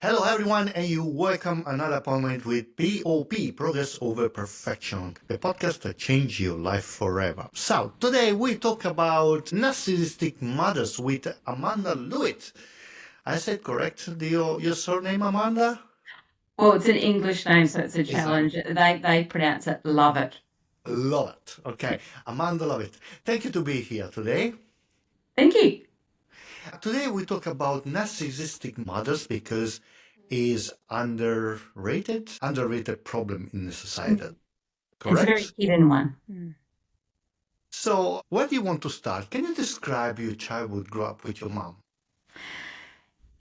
Hello, everyone, and you welcome another appointment with POP, Progress Over Perfection, the podcast that changes your life forever. So, today we talk about narcissistic mothers with Amanda Lovitt. I said correct your surname, Amanda? Well, it's an English name, so it's a Exactly. challenge. They pronounce it Lovitt. Lovitt. Yeah. Okay, Amanda Lovitt. Thank you to be here today. Thank you. Today we talk about narcissistic mothers because is underrated problem in the society. It's a very Correct? hidden one. So, where do you want to start? Can you describe your childhood grow up with your mom?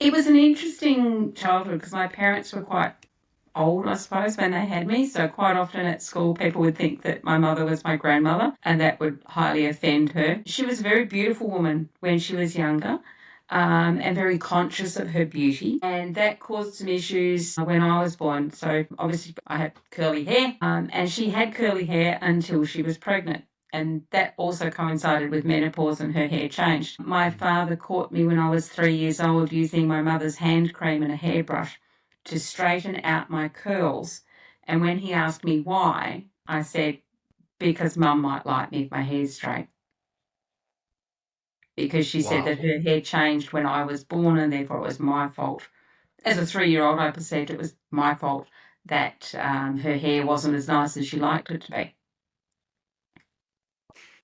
It was an interesting childhood because my parents were quite old, I suppose, when they had me. So quite often at school, people would think that my mother was my grandmother, and that would highly offend her. She was a very beautiful woman when she was younger. And very conscious of her beauty. And that caused some issues when I was born. So, obviously, I had curly hair, and she had curly hair until she was pregnant. And that also coincided with menopause and her hair changed. My father caught me when I was 3 years old using my mother's hand cream and a hairbrush to straighten out my curls. And when he asked me why, I said, because mum might like me if my hair's straight. Because she said that Wow. her hair changed when I was born and therefore it was my fault. As a 3-year-old, I perceived it was my fault that her hair wasn't as nice as she liked it to be.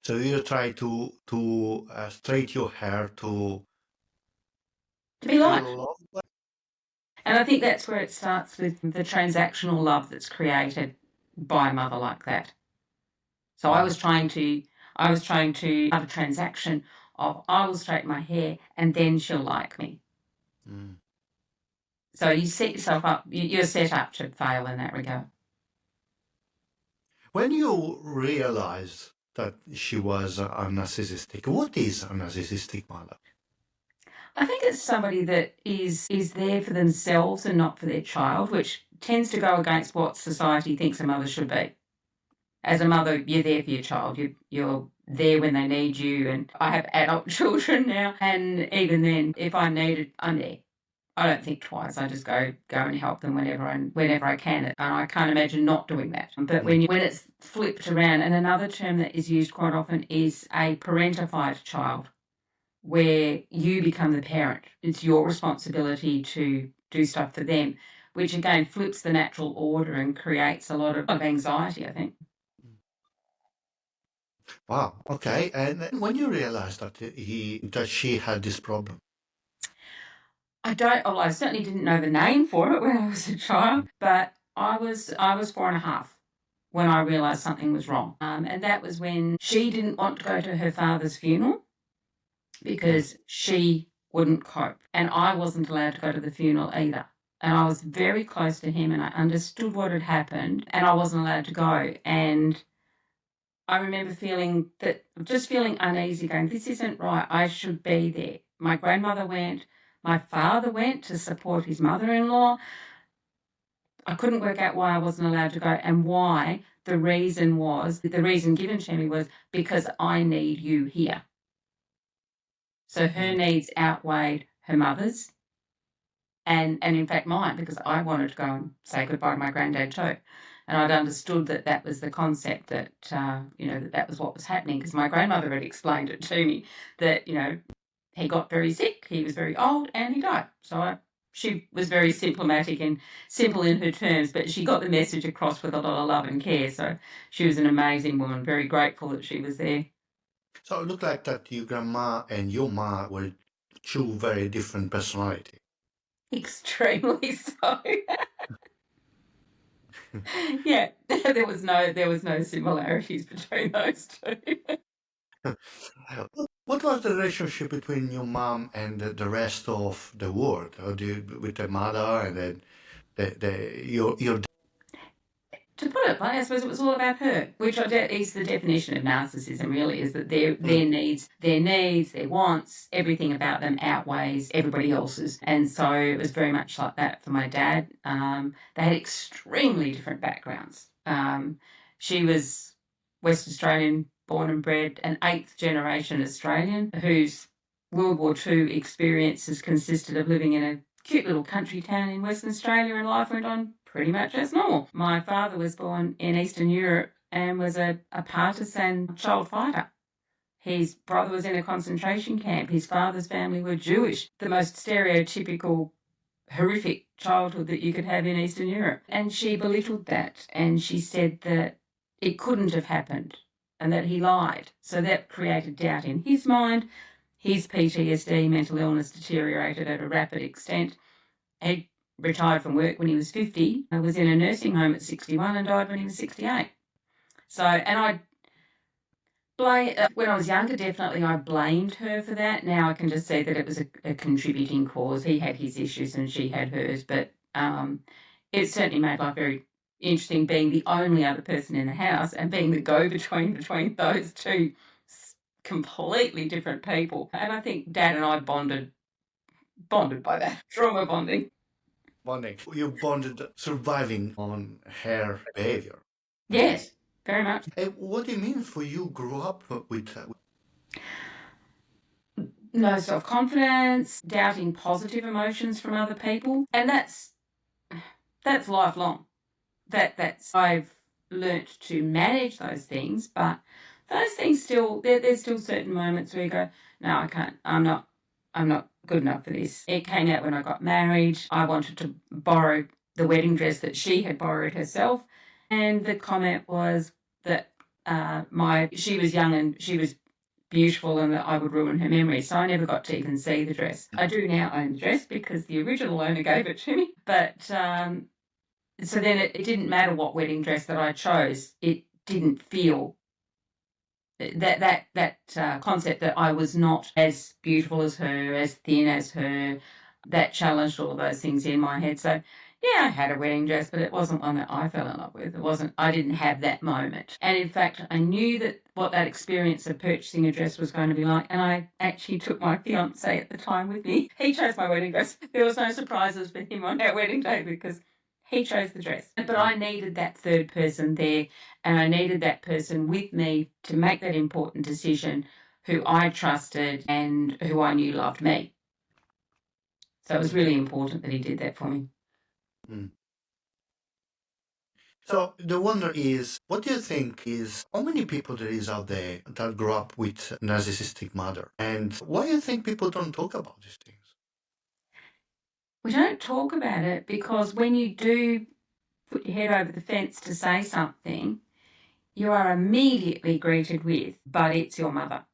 So you try to straight your hair to To be feel liked. love? And I think that's where it starts with the transactional love that's created by a mother like that. So I Mm, was trying to have a transaction of I will straighten my hair and then she'll like me. mm. So you set yourself up, you're set up to fail in that regard. When you realize that she was a narcissistic, what is a narcissistic mother? I think it's somebody that is there for themselves and not for their child, which tends to go against what society thinks a mother should be. As a mother, you're there for your child. You're there when they need you. And I have adult children now, and even then, if I'm needed, I'm there. I don't think twice. I just go and help them whenever I can, and I can't imagine not doing that. But Mm, when it's flipped around, and another term that is used quite often is a parentified child, where you become the parent. It's your responsibility to do stuff for them, which again flips the natural order and creates a lot of anxiety, I think. mm. Wow. Okay. And when you realized that she had this problem, I certainly didn't know the name for it when I was a child, mm, but I was 4.5 when I realised something was wrong. And that was when she didn't want to go to her father's funeral mm, because she wouldn't cope. And I wasn't allowed to go to the funeral either. And I was very close to him and I understood what had happened and I wasn't allowed to go. And I remember feeling uneasy, going, this isn't right. I should be there. My grandmother went, my father went to support his mother in law. I couldn't work out why I wasn't allowed to go and why the reason given to me was because I need you here. So her mm. needs outweighed her mother's and in fact mine because I wanted to go and say goodbye to my granddad too. And I'd understood that that was the concept that, that was what was happening because my grandmother had explained it to me that, he got very sick, he was very old, and he died. She was very symptomatic and simple in her terms, but she got the message across with a lot of love and care. So she was an amazing woman, very grateful that she was there. So it looked like that your grandma and your ma were two very different personalities. Extremely so. Yeah, there was no similarities between those two. What was the relationship between your mom and the rest of the world? With the mother and then your To put it bluntly, I suppose it was all about her, which is the definition of narcissism. Really, is that their mm, needs, their wants, everything about them outweighs everybody else's, and so it was very much like that for my dad. They had extremely different backgrounds. She was West Australian, born and bred, an eighth generation Australian whose World War II experiences consisted of living in a cute little country town in Western Australia, and life went on pretty much as normal. My father was born in Eastern Europe and was a partisan child fighter. His brother was in a concentration camp. His father's family were Jewish. The most stereotypical, horrific childhood that you could have in Eastern Europe. And she belittled that, and she said that it couldn't have happened and that he lied. So that created doubt in his mind. His PTSD, mental illness, deteriorated at a rapid extent. He retired from work when he was 50, was in a nursing home at 61 and died when he was 68. So, and I when I was younger, definitely I blamed her for that. Now I can just see that it was a contributing cause. He had his issues and she had hers, but it certainly made life very interesting being the only other person in the house and being the go-between between those two completely different people. And I think Dad and I bonded by that, trauma bonding. Bonding. You bonded surviving on her behavior. Yes, very much. What do you mean for you grew up with no self-confidence, doubting positive emotions from other people, and that's lifelong. That's I've learnt to manage those things, but those things still there's still certain moments where you go, no, I can't. I'm not good enough for this. It came out when I got married. I wanted to borrow the wedding dress that she had borrowed herself, and the comment was that she was young and she was beautiful and that I would ruin her memory. So I never got to even see the dress. I do now own the dress because the original owner gave it to me. But so then it didn't matter what wedding dress that I chose. It didn't feel that concept that I was not as beautiful as her, as thin as her. That challenged all of those things in my head. So yeah, I had a wedding dress, but it wasn't one that I fell in love with. I didn't have that moment. And in fact, I knew that what that experience of purchasing a dress was going to be like. And I actually took my fiance at the time with me. He chose my wedding dress. There was no surprises for him on our wedding day because he chose the dress. But I needed that third person there, and I needed that person with me to make that important decision, who I trusted and who I knew loved me. So it was really important that he did that for me. Mm. So the wonder is, what do you think is how many people there is out there that grow up with narcissistic mother, and why do you think people don't talk about these things? We don't talk about it because when you do put your head over the fence to say something, you are immediately greeted with, but it's your mother.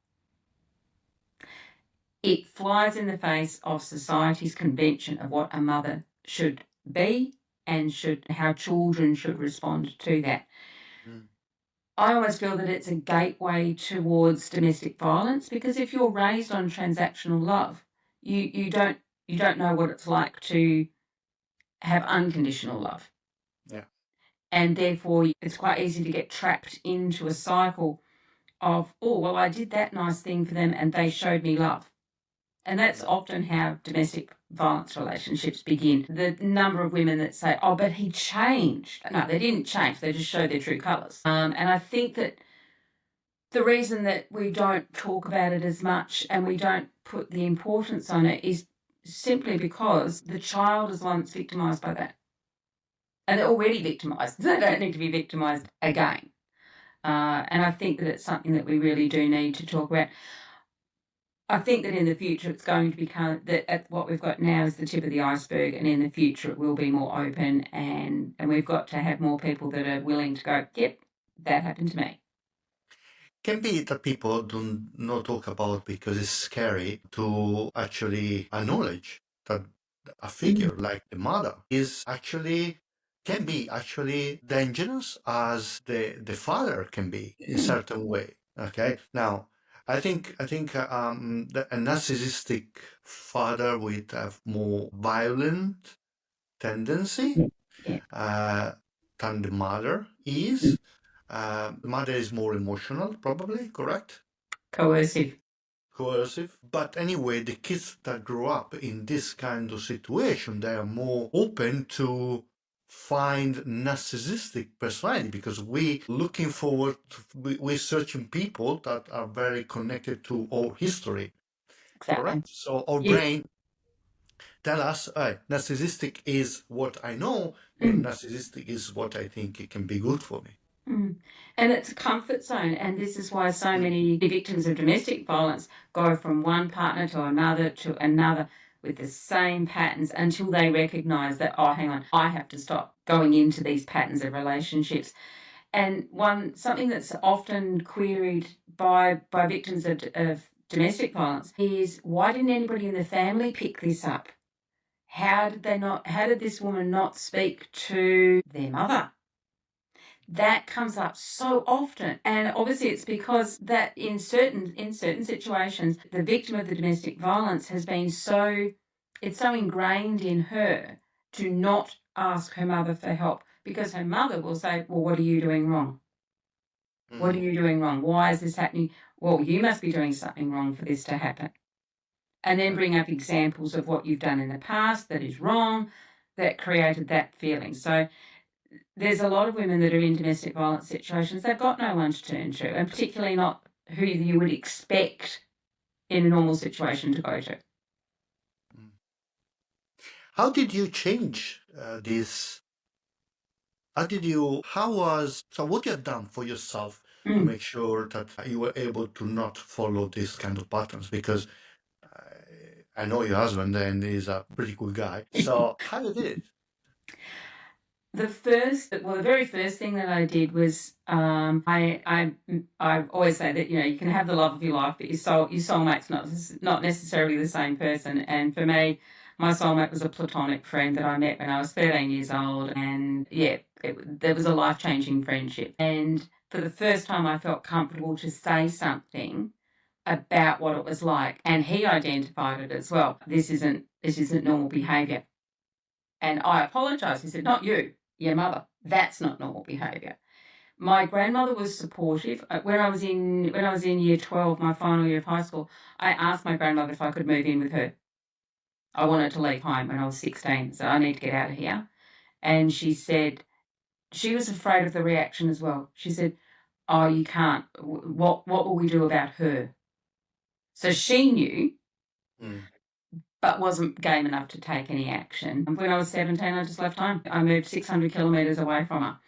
It flies in the face of society's convention of what a mother should be and how children should respond to that. Mm. I always feel that it's a gateway towards domestic violence because if you're raised on transactional love, you don't know what it's like to have unconditional love. Yeah. And therefore, it's quite easy to get trapped into a cycle of, oh, well, I did that nice thing for them and they showed me love. And that's often how domestic violence relationships begin. The number of women that say, oh, but he changed. No, they didn't change. They just showed their true colours. And I think that the reason that we don't talk about it as much and we don't put the importance on it is simply because the child is one that's victimised by that. And they're already victimised. They don't need to be victimised again. And I think that it's something that we really do need to talk about. I think that in the future it's going to become that what we've got now is the tip of the iceberg, and in the future it will be more open, and we've got to have more people that are willing to go, yep, that happened to me. Can be that people do not talk about because it's scary to actually acknowledge that a figure like the mother can be actually dangerous as the father can be in certain way. Okay, now I think that a narcissistic father would have more violent tendency than the mother is. The mother is more emotional, probably, correct? Coercive. But anyway, the kids that grow up in this kind of situation, they are more open to find narcissistic personality because we're searching people that are very connected to our history. Exactly. Correct? So our brain tell us, narcissistic is what I know, and narcissistic is what I think it can be good for me. And it's a comfort zone, and this is why so many victims of domestic violence go from one partner to another with the same patterns until they recognise that, oh, hang on, I have to stop going into these patterns of relationships. And something that's often queried by victims of domestic violence is, why didn't anybody in the family pick this up? How did this woman not speak to their mother? That comes up so often, and obviously it's because that in certain situations, the victim of the domestic violence has been so ingrained in her to not ask her mother for help, because her mother will say, well, what are you doing wrong? What are you doing wrong? Why is this happening? Well, you must be doing something wrong for this to happen. And then bring up examples of what you've done in the past that is wrong, that created that feeling. So there's a lot of women that are in domestic violence situations. They've got no one to turn to, and particularly not who you would expect in a normal situation to go to. How did you change this? What you have done for yourself to make sure that you were able to not follow these kind of patterns? Because I know your husband, and he's a pretty cool guy. So how you did it? The very first thing that I did was I always say that, you can have the love of your life, but your soulmate's not necessarily the same person. And for me, my soulmate was a platonic friend that I met when I was 13 years old, and there was a life-changing friendship. And for the first time, I felt comfortable to say something about what it was like, and he identified it as well. This isn't normal behaviour. And I apologised. He said, not you, your mother. That's not normal behaviour. My grandmother was supportive. When I was in year 12, my final year of high school, I asked my grandmother if I could move in with her. I wanted to leave home when I was 16, so I need to get out of here. And she said, she was afraid of the reaction as well. She said, oh, you can't. What will we do about her? So she knew, but wasn't game enough to take any action. When I was 17, I just left home. I moved 600 kilometres away from her.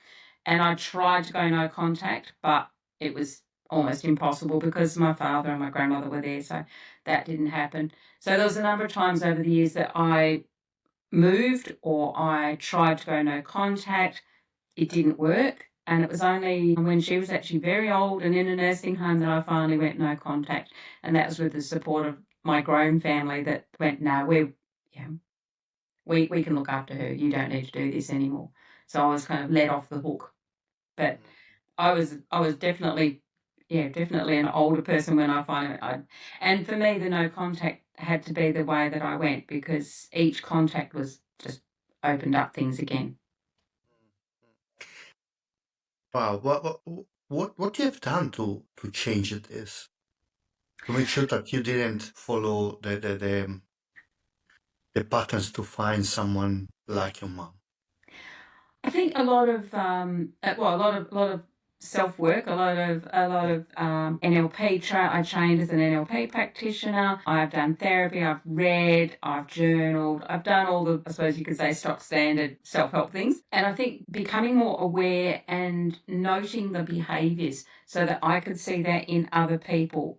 And I tried to go no contact, but it was almost impossible because my father and my grandmother were there, so that didn't happen. So there was a number of times over the years that I moved or I tried to go no contact. It didn't work. And it was only when she was actually very old and in a nursing home that I finally went no contact. And that was with the support of my grown family that went, no, we can look after her. You don't need to do this anymore. So I was kind of let off the hook. But I was definitely an older person when I finally and for me the no contact had to be the way that I went, because each contact was just opened up things again. Wow, what you have done to change this? To make sure that you didn't follow the patterns to find someone like your mom? I think a lot of self-work, a lot of NLP. I trained as an NLP practitioner. I've done therapy. I've read. I've journaled. I've done all the, I suppose you could say, stock standard self-help things. And I think becoming more aware and noting the behaviours so that I could see that in other people,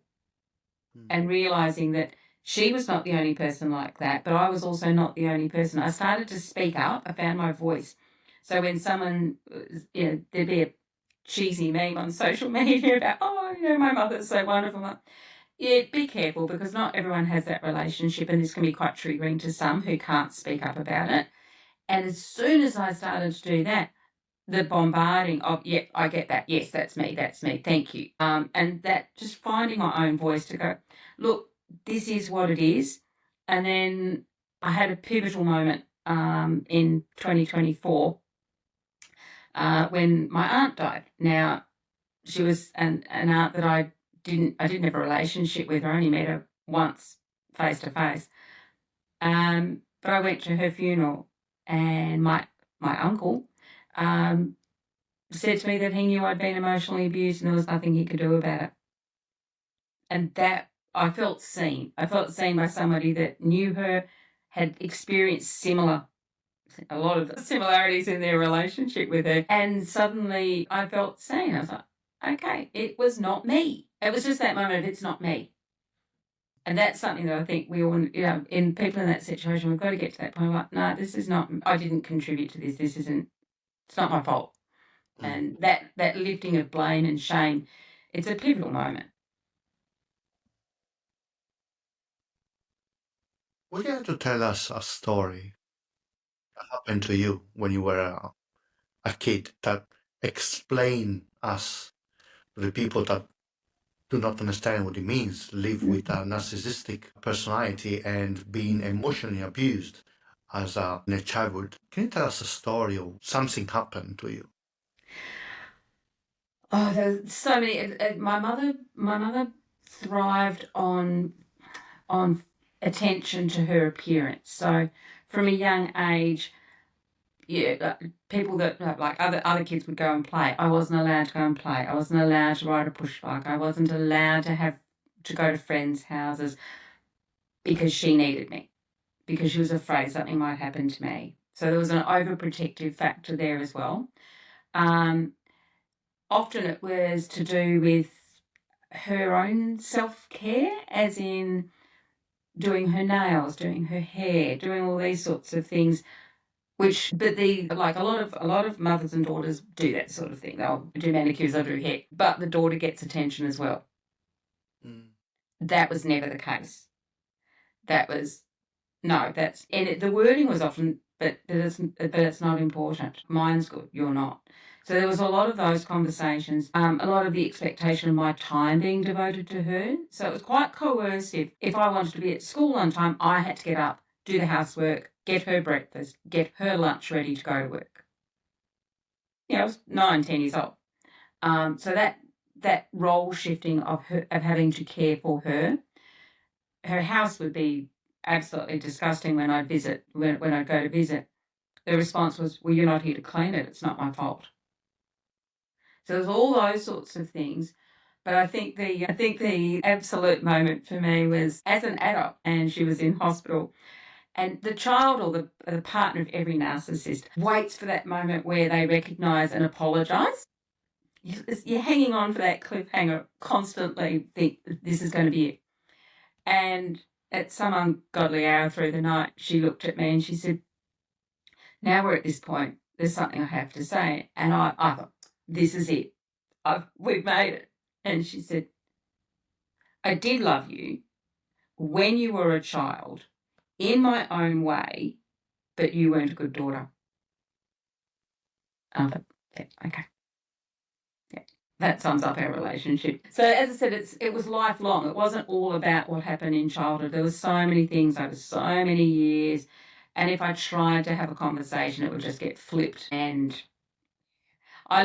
and realising that she was not the only person like that, but I was also not the only person. I started to speak up. I found my voice. So when someone, there'd be a cheesy meme on social media about, my mother's so wonderful. Yeah, be careful, because not everyone has that relationship, and this can be quite triggering to some who can't speak up about it. And as soon as I started to do that, the bombarding of, yep, I get that. Yes, that's me. Thank you. And that just finding my own voice to go, look, this is what it is. And then I had a pivotal moment in 2024 when my aunt died. Now, she was an aunt that I didn't have a relationship with. I only met her once face to face. But I went to her funeral, and my uncle said to me that he knew I'd been emotionally abused and there was nothing he could do about it. And that I felt seen. I felt seen by somebody that knew her, had experienced a lot of similarities in their relationship with her. And suddenly I felt seen. I was like, okay, it was not me. It was just that moment of it's not me. And that's something that I think we all, in people in that situation, we've got to get to that point of like, no, this is not, I didn't contribute to this. It's not my fault. And that lifting of blame and shame, it's a pivotal moment. Would you like to tell us a story that happened to you when you were a kid that explain us to the people that do not understand what it means, live with a narcissistic personality and being emotionally abused as in a childhood? Can you tell us a story of something happened to you? Oh, there's so many. My mother thrived on attention to her appearance. So from a young age, people that like other kids would go and play. I wasn't allowed to go and play. I wasn't allowed to ride a push bike. I wasn't allowed to go to friends' houses because she needed me, because she was afraid something might happen to me. So there was an overprotective factor there as well. Often it was to do with her own self-care, as in doing her nails, doing her hair, doing all these sorts of things. But a lot of mothers and daughters do that sort of thing. They'll do manicures, they'll do hair, but the daughter gets attention as well. That was never the case. That was the wording was often, but it's not important. Mine's good, you're not. So there was a lot of those conversations, a lot of the expectation of my time being devoted to her. So it was quite coercive. If I wanted to be at school on time, I had to get up, do the housework, get her breakfast, get her lunch ready to go to work. I was 9, 10 years old. So that role shifting of having to care for her house would be absolutely disgusting when I'd visit, when I'd go to visit. The response was, well, you're not here to clean it. It's not my fault. So there's all those sorts of things. But I think the absolute moment for me was as an adult, and she was in hospital. And the child or the partner of every narcissist waits for that moment where they recognise and apologise. You're hanging on for that cliffhanger, constantly think this is going to be it. And at some ungodly hour through the night, she looked at me and she said, now we're at this point, there's something I have to say. And I thought, this is it. We've made it. And she said, I did love you when you were a child in my own way, but you weren't a good daughter. I thought, yeah, okay. Yeah, that sums up our relationship. So as I said, it was lifelong. It wasn't all about what happened in childhood. There were so many things over so many years. And if I tried to have a conversation, it would just get flipped. And I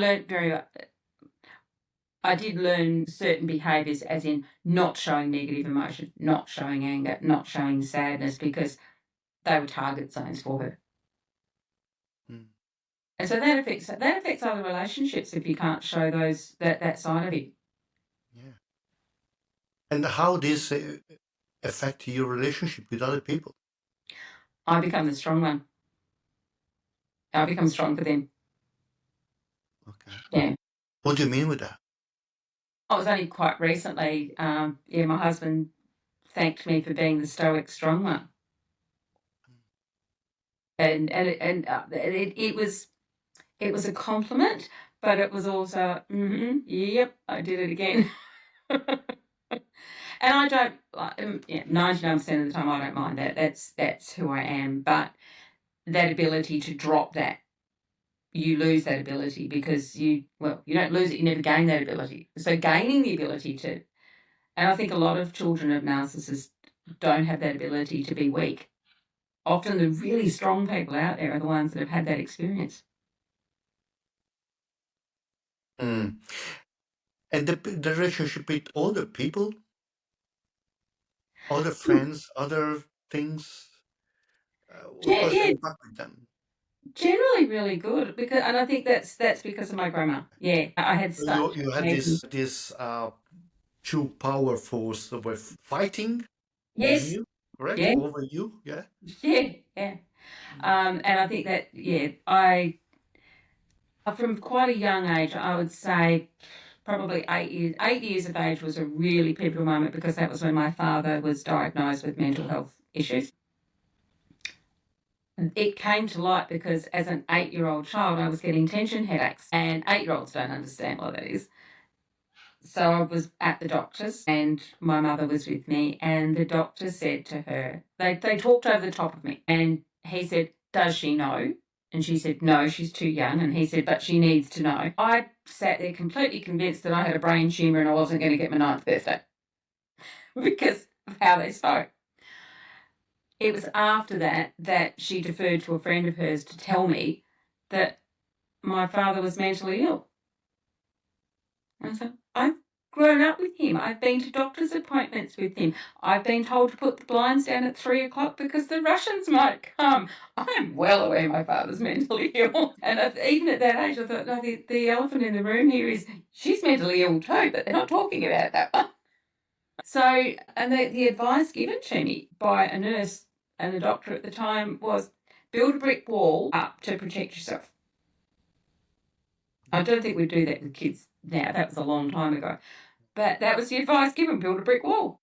did learn certain behaviours, as in not showing negative emotion, not showing anger, not showing sadness, because they were target zones for her. And so that affects other relationships if you can't show that side of you. Yeah. And how this affect your relationship with other people? I become the strong one. I become strong for them. Okay. Yeah. What do you mean with that? I was only quite recently, my husband thanked me for being the stoic strong one. And it was a compliment, but it was also, yep, I did it again. And I don't, 99% of the time I don't mind that. That's who I am. But that ability to drop that, you lose that ability because you don't lose it, you never gain that ability. So gaining the ability to, and I think a lot of children of narcissists don't have that ability to be weak. Often the really strong people out there are the ones that have had that experience. And the relationship with other people, other friends, other things, what was the impact with them? Generally really good, and I think that's because of my grandma. Yeah, I had So such you had this two power force that were fighting yes, you? correct? Yeah, Over you, yeah? yeah. And I think that, from quite a young age, I would say probably 8 years. 8 years of age was a really pivotal moment because that was when my father was diagnosed with mental health issues. It came to light because as an 8-year-old child, I was getting tension headaches, and 8-year-olds don't understand what that is. So I was at the doctor's, and my mother was with me, and the doctor said to her, they talked over the top of me, and he said, "Does she know?" And she said, "No, she's too young." And he said, "But she needs to know." I sat there completely convinced that I had a brain tumour and I wasn't going to get my 9th birthday because of how they spoke. It was after that she deferred to a friend of hers to tell me that my father was mentally ill. And so I've grown up with him. I've been to doctor's appointments with him. I've been told to put the blinds down at 3 o'clock because the Russians might come. I'm well aware my father's mentally ill. And even at that age, I thought, no, the elephant in the room here is she's mentally ill too, but they're not talking about that one. So, and the advice given to me by a nurse and a doctor at the time was build a brick wall up to protect yourself. I don't think we do that with kids now. That was a long time ago. But that was the advice given, build a brick wall.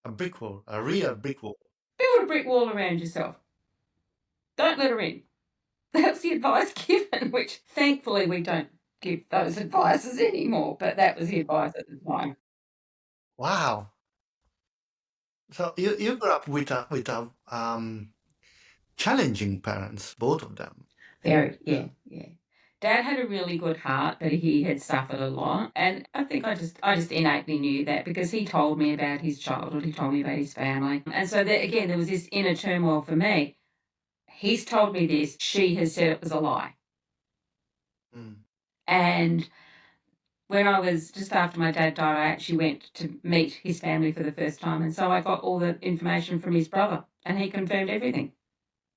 A brick wall, a real brick wall. Build a brick wall around yourself. Don't let her in. That was the advice given, which thankfully we don't give those advices anymore, but that was the advice at the time. Wow. So you grew up with challenging parents, both of them. Very, yeah. Dad had a really good heart, but he had suffered a lot. And I think I just innately knew that because he told me about his childhood, he told me about his family. And so that, again, there was this inner turmoil for me. He's told me this, she has said it was a lie. Mm. And when I was just after my dad died, I actually went to meet his family for the first time. And so I got all the information from his brother and he confirmed everything.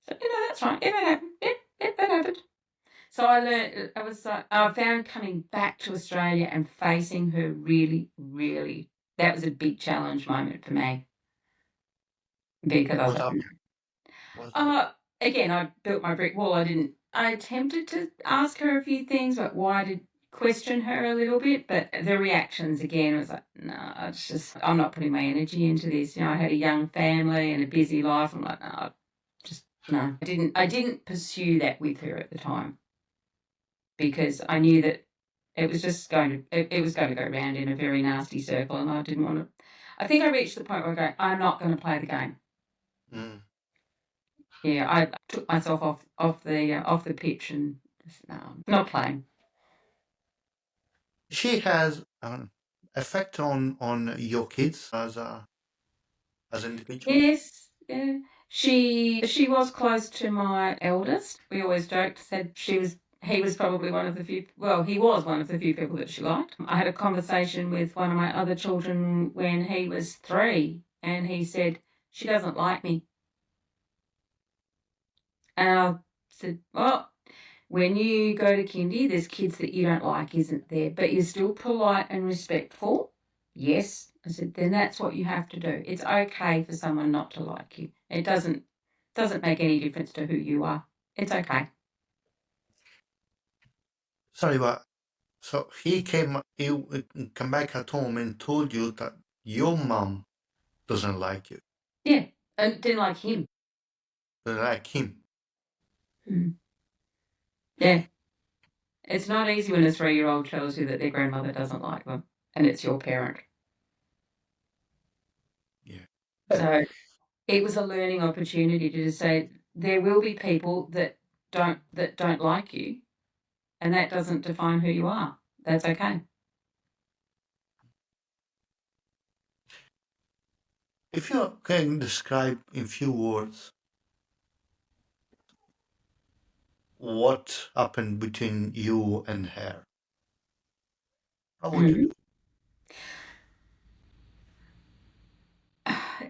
So, that's right. Yeah, that happened. Yeah, that happened. So I learned, I found coming back to Australia and facing her really, really, that was a big challenge moment for me. Because I was What like, happened? again, I built my brick wall. I attempted to ask her a few things, but question her a little bit, but the reactions again was like, no, it's just, I'm not putting my energy into this. I had a young family and a busy life. I'm like, no, no. I didn't pursue that with her at the time because I knew that it was just it was going to go round in a very nasty circle and I didn't want to. I think I reached the point where I go, I'm not going to play the game. Mm. Yeah, I took myself off the pitch and just, no, not playing. She has an effect on your kids as an individual. Yes, yeah. She was close to my eldest. We always joked, said he was probably one of the few, well, he was one of the few people that she liked. I had a conversation with one of my other children when he was 3 and he said, she doesn't like me. And I said, well, when you go to kindy, there's kids that you don't like, isn't there? But you're still polite and respectful. Yes. I said, then that's what you have to do. It's okay for someone not to like you. It doesn't make any difference to who you are. It's okay. Sorry, but so he come back at home and told you that your mom doesn't like you, Yeah. And didn't like him. doesn't like him. Mm. Yeah. It's not easy when a 3-year-old tells you that their grandmother doesn't like them and it's your parent. Yeah. So it was a learning opportunity to just say there will be people that don't like you, and that doesn't define who you are. That's okay. If you can describe in few words what happened between you and her, how would you do?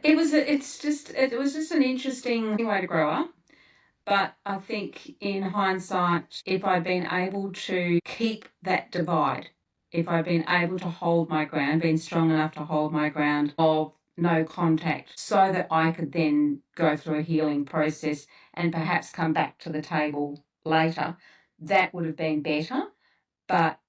It was just an interesting way to grow up. But I think in hindsight, if I'd been able to keep that divide, if I'd been able to hold my ground, been strong enough to hold my ground of no contact, so that I could then go through a healing process and perhaps come back to the table later. That would have been better, but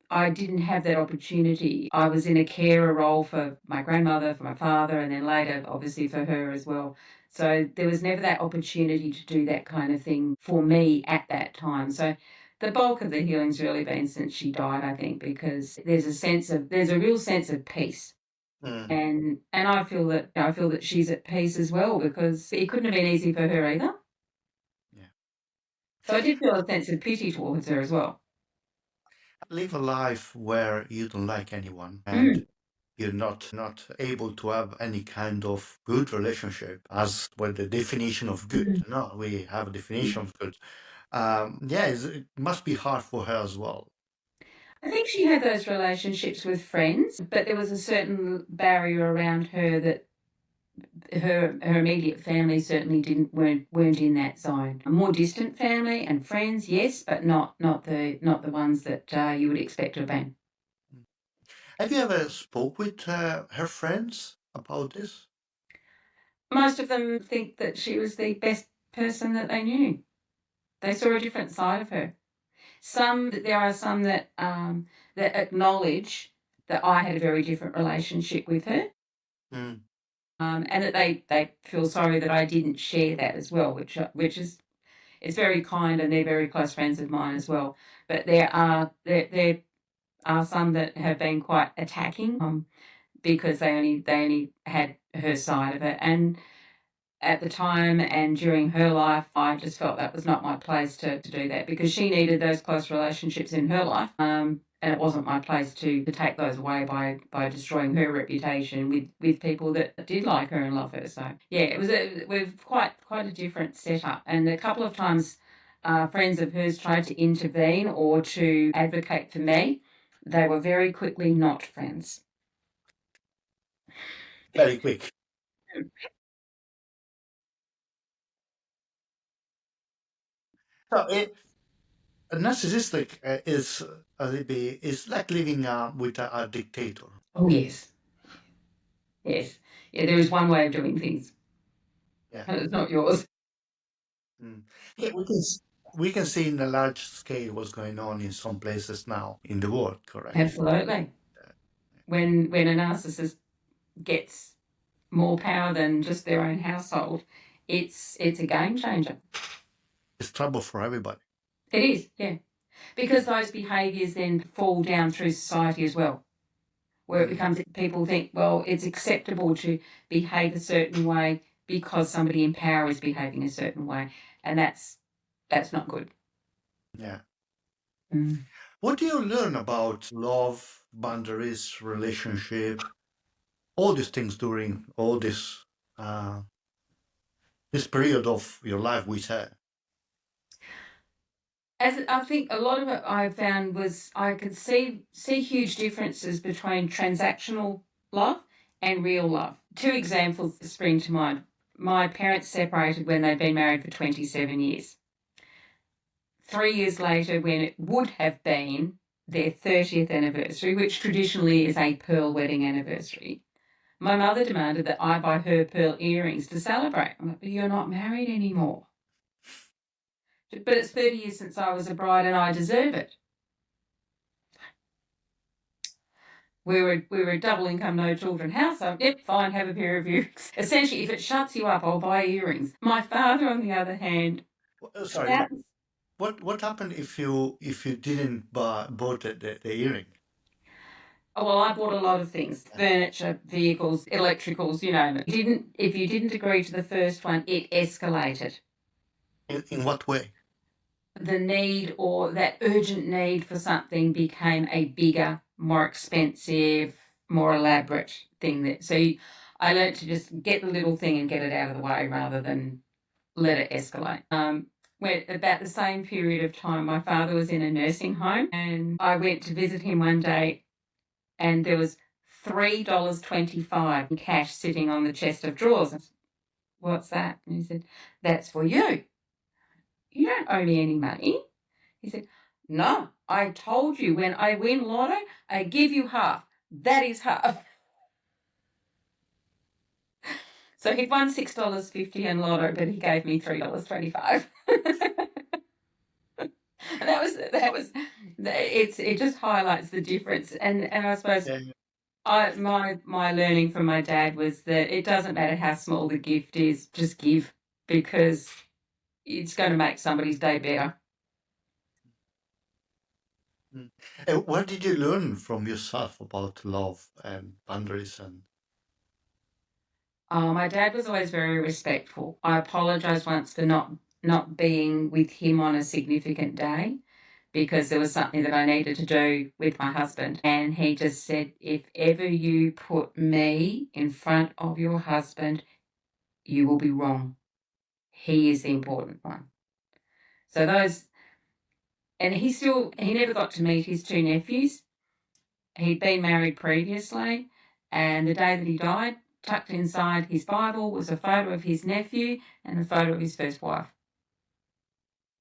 I didn't have that opportunity. I was in a carer role for my grandmother, for my father, and then later, obviously, for her as well. So there was never that opportunity to do that kind of thing for me at that time. So the bulk of the healing's really been since she died, I think, because there's a real sense of peace. Mm. And I feel that she's at peace as well, because it couldn't have been easy for her either. Yeah. So I did feel a sense of pity towards her as well. Live a life where you don't like anyone and Mm. you're not able to have any kind of good relationship as well the definition of good. Mm. No, we have a definition of good. Yeah, it must be hard for her as well. I think she had those relationships with friends, but there was a certain barrier around her that her immediate family certainly weren't in that zone. A more distant family and friends, yes, but not the ones that you would expect to have been. Have you ever spoke with her friends about this? Most of them think that she was the best person that they knew. They saw a different side of her. There are some that acknowledge that I had a very different relationship with her. Mm. And that they feel sorry that I didn't share that as well, which is it's very kind, and they're very close friends of mine as well. But there are some that have been quite attacking, because they only had her side of it, and at the time and during her life, I just felt that was not my place to do that, because she needed those close relationships in her life. And it wasn't my place to take those away by destroying her reputation with people that did like her and love her. So yeah, we've quite a different setup. And a couple of times, friends of hers tried to intervene or to advocate for me. They were very quickly not friends. Very quick. So a narcissistic is like living with a dictator. Oh yes, yes, yeah. There is one way of doing things, Yeah. and it's not yours. Mm. Yeah, we can see in a large scale what's going on in some places now in the world, correct? Absolutely. When a narcissist gets more power than just their own household, it's a game changer. It's trouble for everybody. It is, yeah, because those behaviours then fall down through society as well, where it Mm. becomes people think, well, it's acceptable to behave a certain way because somebody in power is behaving a certain way, and that's not good. Yeah. Mm. What do you learn about love, boundaries, relationship, all these things during all uh, this period of your life with her? As I think a lot of it I found was I could see huge differences between transactional love and real love. Two examples spring to mind. My parents separated when they'd been married for 27 years. 3 years later, when it would have been their 30th anniversary, which traditionally is a pearl wedding anniversary, my mother demanded that I buy her pearl earrings to celebrate. I'm like, but you're not married anymore. But it's 30 years since I was a bride and I deserve it. We were a double income, no children house. So, yep, fine, have a pair of earrings. Essentially, if it shuts you up, I'll buy earrings. My father, on the other hand, Sorry, what happened if you didn't bought the earring? oh, well, I bought a lot of things: furniture, vehicles, electricals, you name it. If you didn't agree to the first one, it escalated. In what way? The need, or that urgent need for something, became a bigger, more expensive, more elaborate thing. I learned to just get the little thing and get it out of the way rather than let it escalate. When about the same period of time, my father was in a nursing home, and I went to visit him one day, and there was $3.25 in cash sitting on the chest of drawers. I said, what's that? And he said, that's for you. You don't owe me any money. He said, no, I told you when I win lotto, I give you half. That is half. So he'd won $6.50 in lotto, but he gave me $3.25. And it just highlights the difference. And I suppose Yeah. my learning from my dad was that it doesn't matter how small the gift is, just give, because it's going to make somebody's day better. Mm. And what did you learn from yourself about love and boundaries and My dad was always very respectful. I apologised once for not being with him on a significant day because there was something that I needed to do with my husband. And he just said, if ever you put me in front of your husband, you will be wrong. He is the important one. So and he never got to meet his two nephews. He'd been married previously, and the day that he died, tucked inside his Bible was a photo of his nephew and a photo of his first wife,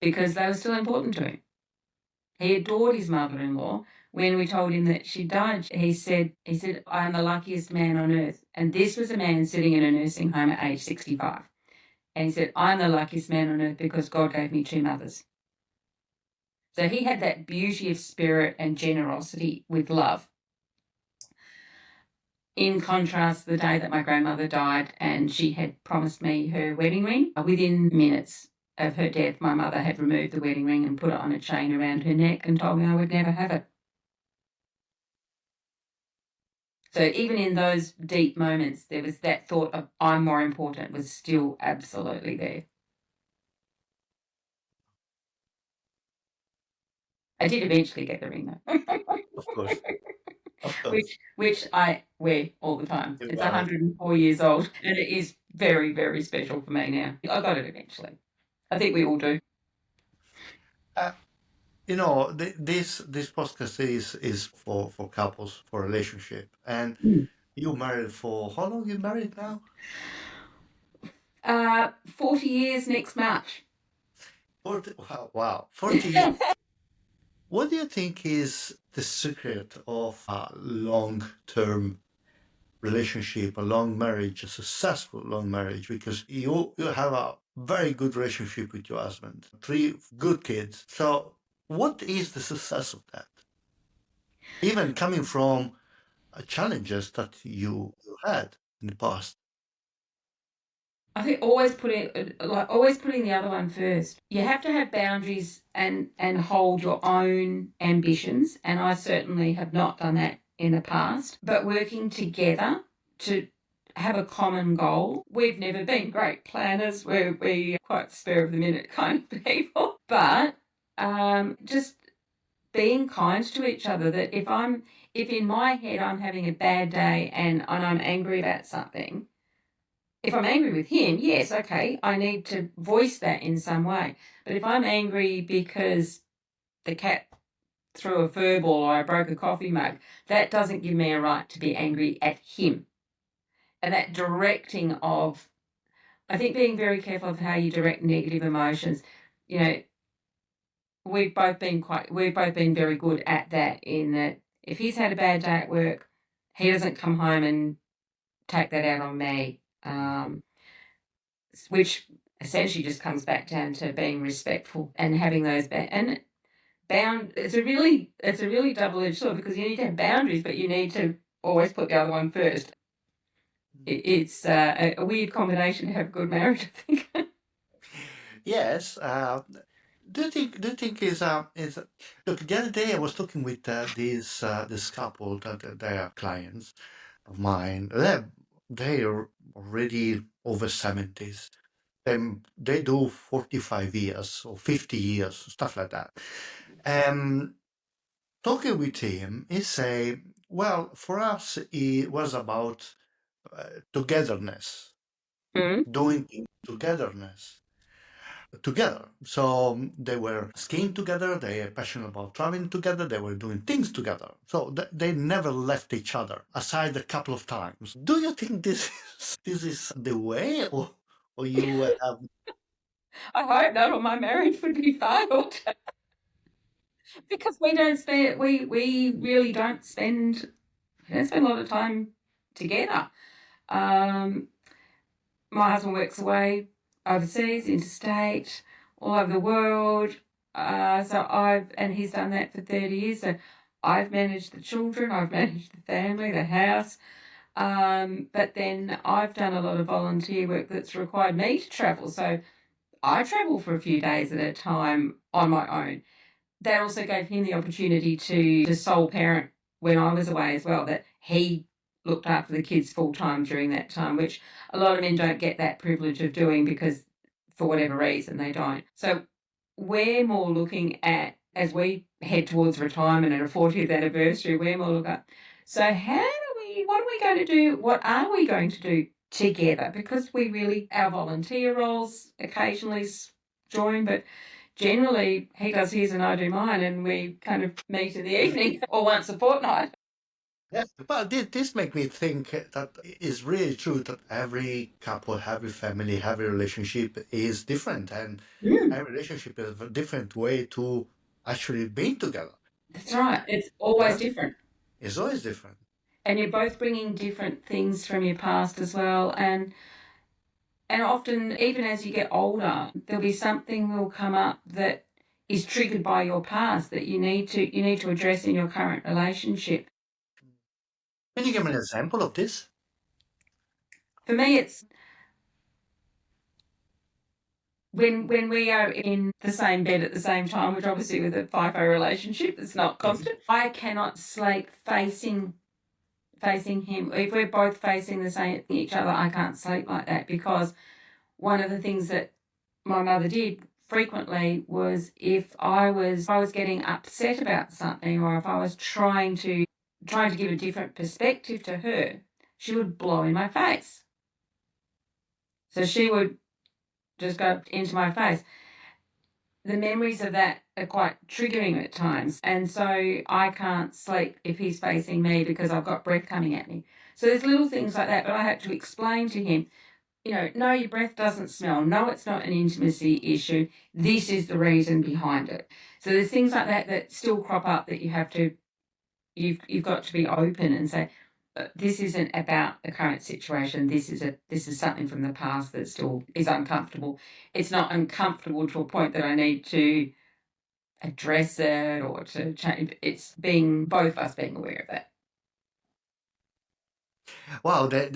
because they were still important to him. He adored his mother-in-law. When we told him that she died, he said, I am the luckiest man on earth. And this was a man sitting in a nursing home at age 65. And he said, I'm the luckiest man on earth because God gave me two mothers. So he had that beauty of spirit and generosity with love. In contrast, the day that my grandmother died and she had promised me her wedding ring, within minutes of her death, my mother had removed the wedding ring and put it on a chain around her neck and told me I would never have it. So even in those deep moments, there was that thought of I'm more important was still absolutely there. I did eventually get the ring though. of course, of course. which I wear all the time. You It's are. 104 years old and it is very, very special for me now. I got it eventually. I think we all do. Uh, this podcast is for couples, for relationship, and you married for how long? You married now? 40 years next March. 40. Wow, 40 years. What do you think is the secret of a long-term relationship, a long marriage, a successful long marriage? Because you have a very good relationship with your husband, three good kids. So, what is the success of that? Even coming from challenges that you had in the past. I think always putting the other one first. You have to have boundaries and hold your own ambitions, and I certainly have not done that in the past. But working together to have a common goal. We've never been great planners. We quite spur of the minute kind of people, but just being kind to each other. That if in my head I'm having a bad day and I'm angry about something. If I'm angry with him, yes, okay, I need to voice that in some way. But if I'm angry because the cat threw a fur ball or I broke a coffee mug, that doesn't give me a right to be angry at him. And that directing of, I think being very careful of how you direct negative emotions, you know, we've both been very good at that, in that if he's had a bad day at work, he doesn't come home and take that out on me. Which essentially just comes back down to being respectful and having those it's a really double-edged sword, because you need to have boundaries, but you need to always put the other one first. It's a weird combination to have a good marriage, I think. Yes. Do you think is look, the other day I was talking with this couple that they are clients of mine. They're already over 70s. They do 45 years or 50 years, stuff like that. Um, Talking with him, he say, well, for us, it was about togetherness, Mm. doing things together. So they were skiing together, they are passionate about traveling together, they were doing things together. So they never left each other, aside a couple of times. Do you think this is the way, or you have? I hope not, or my marriage would be failed. Because we really don't spend a lot of time together. Um, my husband works away overseas, interstate, all over the world. And he's done that for 30 years. So I've managed the children, I've managed the family, the house. But then I've done a lot of volunteer work that's required me to travel. So I travel for a few days at a time on my own. That also gave him the opportunity to sole parent when I was away as well, that he looked after the kids full time during that time, which a lot of men don't get that privilege of doing because for whatever reason they don't. So we're more looking at, as we head towards retirement and a 40th anniversary, we're more looking at, so what are we going to do? What are we going to do together? Because our volunteer roles occasionally join, but generally he does his and I do mine, and we kind of meet in the evening or once a fortnight. Yes, but this makes me think that it's really true that every couple, every family, every relationship is different, and every relationship is a different way to actually being together. That's right. It's always Yeah. different. It's always different. And you're both bringing different things from your past as well. And often, even as you get older, there'll be something will come up that is triggered by your past that you need to address in your current relationship. Can you give me an example of this? For me, it's when we are in the same bed at the same time, which obviously with a FIFO relationship, it's not constant. I cannot sleep facing him. If we're both facing each other, I can't sleep like that, because one of the things that my mother did frequently was if I was getting upset about something, or if I was trying to give a different perspective to her, she would blow in my face. So she would just go into my face. The memories of that are quite triggering at times. And so I can't sleep if he's facing me because I've got breath coming at me. So there's little things like that, but I had to explain to him, no, your breath doesn't smell. No, it's not an intimacy issue. This is the reason behind it. So there's things like that that still crop up that you've got to be open and say, this isn't about the current situation. This is something from the past that still is uncomfortable. It's not uncomfortable to a point that I need to address it or to change. It's both of us being aware of that. Wow, the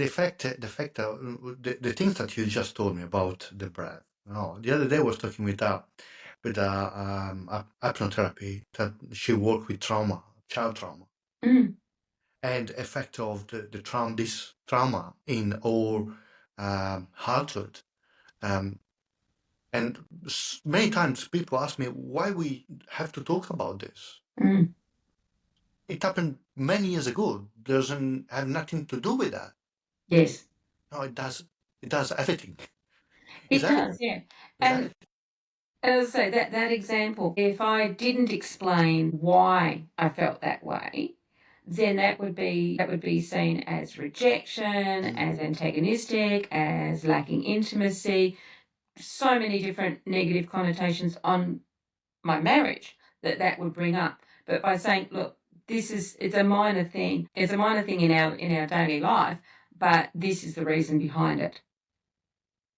things that you just told me about the breath. No, the other day I was talking with hypnotherapy that she worked with trauma, child trauma, and effect of the trauma, this trauma in our childhood. And many times people ask me why we have to talk about this. It happened many years ago. Doesn't have nothing to do with that. Yes. No, it does. It does everything. It does, yeah. And as I say, that example, if I didn't explain why I felt that way, then that would be seen as rejection, as antagonistic, as lacking intimacy, so many different negative connotations on my marriage that would bring up. But by saying, look, it's a minor thing. It's a minor thing in our daily life, but this is the reason behind it.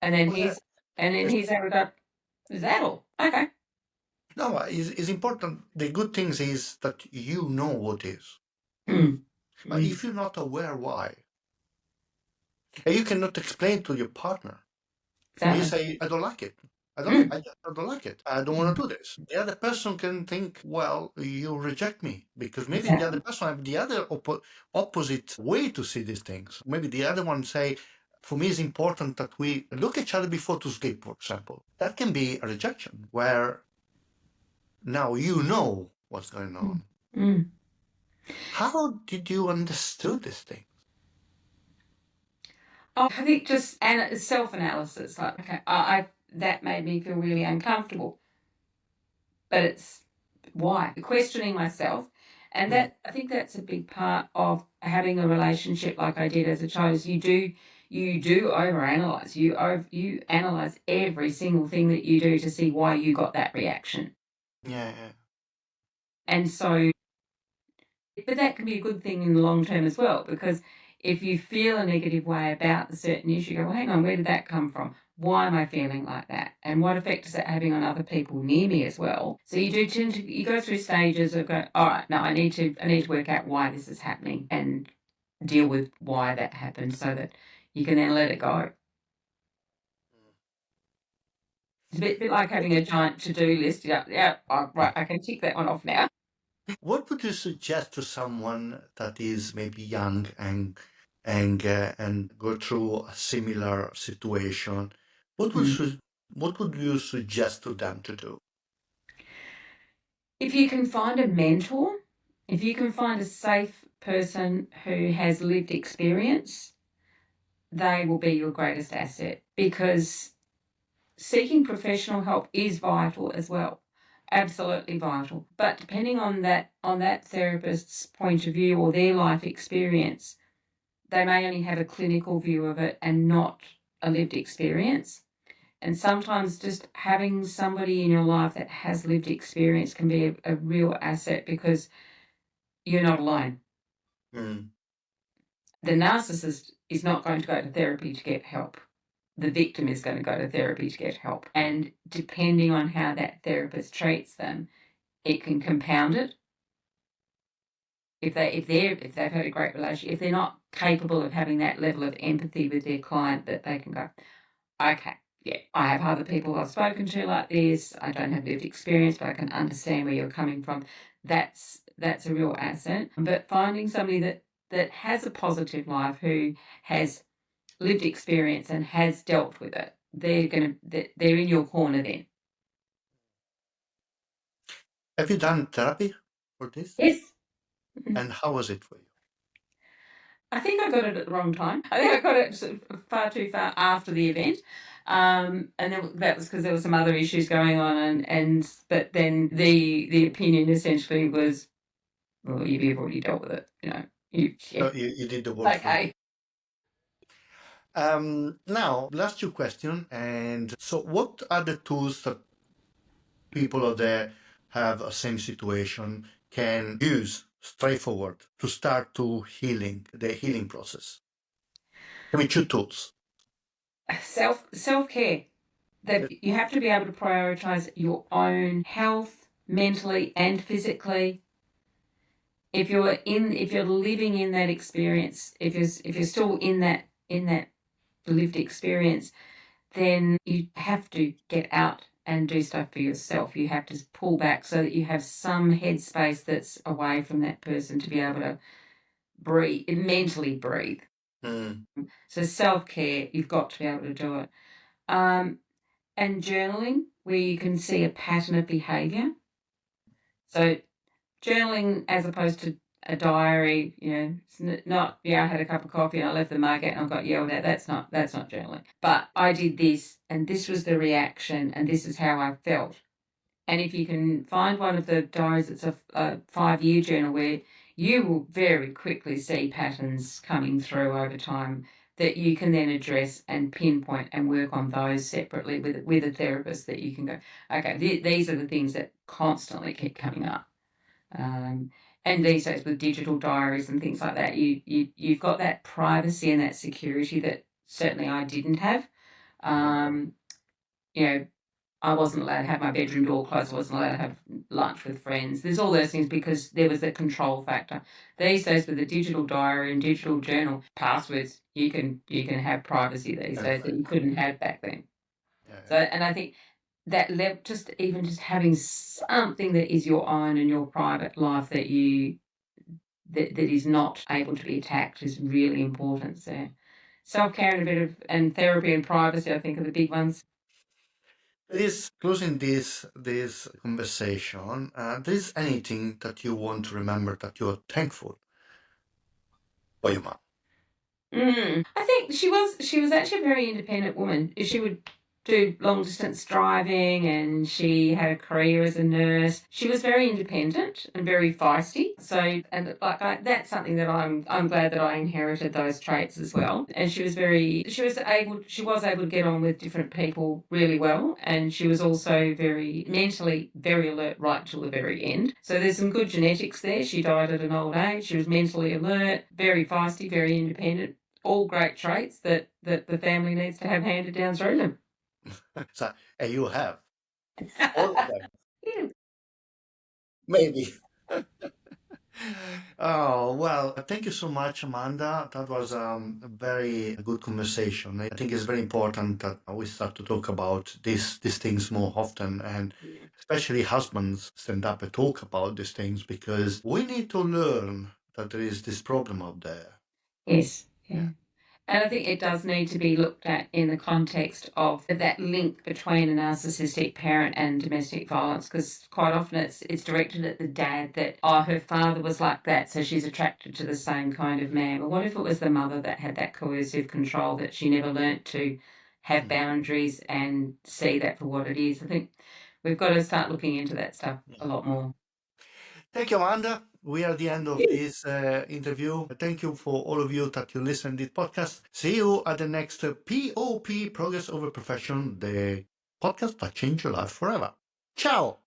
And then he's able to go, is that all? Okay. No, it's important. The good things is that you know what is. But if you're not aware why, and you cannot explain to your partner, you say, I don't like it. I don't like it. I don't want to do this. The other person can think, well, you reject me, because maybe the other person have the other opposite way to see these things. Maybe the other one say, for me, it's important that we look at each other before to sleep, for example. That can be a rejection where now you know what's going on. How did you understood this thing? I think just self-analysis. Like, okay, that made me feel really uncomfortable. But it's why? Questioning myself. And I think that's a big part of having a relationship like I did as a child, is you do overanalyze. You analyze every single thing that you do to see why you got that reaction. Yeah. And so, but that can be a good thing in the long term as well, because if you feel a negative way about a certain issue, go, well, hang on, where did that come from? Why am I feeling like that? And what effect is that having on other people near me as well? So you do tend to, you go through stages of going, all right, no, I need to work out why this is happening and deal with why that happened so that you can then let it go. It's a bit like having a giant to-do list. Yeah, oh, right, I can tick that one off now. What would you suggest to someone that is maybe young and go through a similar situation? What would you suggest to them to do? If you can find a mentor, if you can find a safe person who has lived experience, they will be your greatest asset, because seeking professional help is vital as well. Absolutely vital. But depending on that therapist's point of view or their life experience, they may only have a clinical view of it and not a lived experience. And sometimes just having somebody in your life that has lived experience can be a real asset, because you're not alone. Mm. The narcissist is not going to go to therapy to get help. The victim is going to go to therapy to get help. And depending on how that therapist treats them, it can compound it. If they've had a great relationship, if they're not capable of having that level of empathy with their client, that they can go, okay, yeah, I have other people I've spoken to like this. I don't have lived experience, but I can understand where you're coming from. That's a real asset. But finding somebody that has a positive life, who has lived experience and has dealt with it, they're in your corner then. Have you done therapy for this? Yes. And how was it for you? I think I got it at the wrong time. I think I got it sort of far too far after the event. And then that was because there were some other issues going on, but then the opinion essentially was, well, you've already dealt with it, So you did the work for okay. Now, last two questions. And so, what are the tools that people out there have a same situation can use straightforward to start to the healing process? I mean, two tools. Self-care. That you have to be able to prioritize your own health, mentally and physically. If you're living in that experience, if you're still in that lived experience, then you have to get out and do stuff for yourself. You have to pull back so that you have some headspace that's away from that person to be able to mentally breathe. Mm. So self-care, you've got to be able to do it. And journaling, where you can see a pattern of behaviour. So journaling as opposed to a diary, it's not, I had a cup of coffee and I left the market and I got yelled at. That's not journaling. But I did this and this was the reaction and this is how I felt. And if you can find one of the diaries that's a 5-year journal, where you will very quickly see patterns coming through over time that you can then address and pinpoint and work on those separately with a therapist, that you can go, okay, these are the things that constantly keep coming up. And these days with digital diaries and things like that, you've got that privacy and that security that certainly I didn't have. I wasn't allowed to have my bedroom door closed. I wasn't allowed to have lunch with friends. There's all those things because there was a control factor. These days with a digital diary and digital journal, passwords, you can have privacy these days that you couldn't have back then. Yeah. So, and I think that just having something that is your own and your private life that is not able to be attacked is really important. So self-care and a bit of therapy and privacy, I think, are the big ones. Closing this conversation, there is anything that you want to remember that you're thankful for your mom? I think she was actually a very independent woman. She would do long distance driving, and she had a career as a nurse. She was very independent and very feisty. So, and that's something that I'm glad that I inherited those traits as well. And she was able to get on with different people really well, and she was also very mentally very alert right till the very end. So there's some good genetics there. She died at an old age. She was mentally alert, very feisty, very independent. All great traits that the family needs to have handed down through them. So, and you have all of them, Yeah. maybe. Oh, well, thank you so much, Amanda. That was a very good conversation. I think it's very important that we start to talk about these things more often, and especially husbands stand up and talk about these things because we need to learn that there is this problem out there. Yes. Yeah. And I think it does need to be looked at in the context of that link between a narcissistic parent and domestic violence, because quite often it's directed at the dad that, oh, her father was like that, so she's attracted to the same kind of man. But what if it was the mother that had that coercive control, that she never learnt to have boundaries and see that for what it is? I think we've got to start looking into that stuff a lot more. Thank you, Amanda. We are at the end of this interview. Thank you for all of you that you listen to this podcast. See you at the next POP, Progress Over Perfection, the podcast that changed your life forever. Ciao.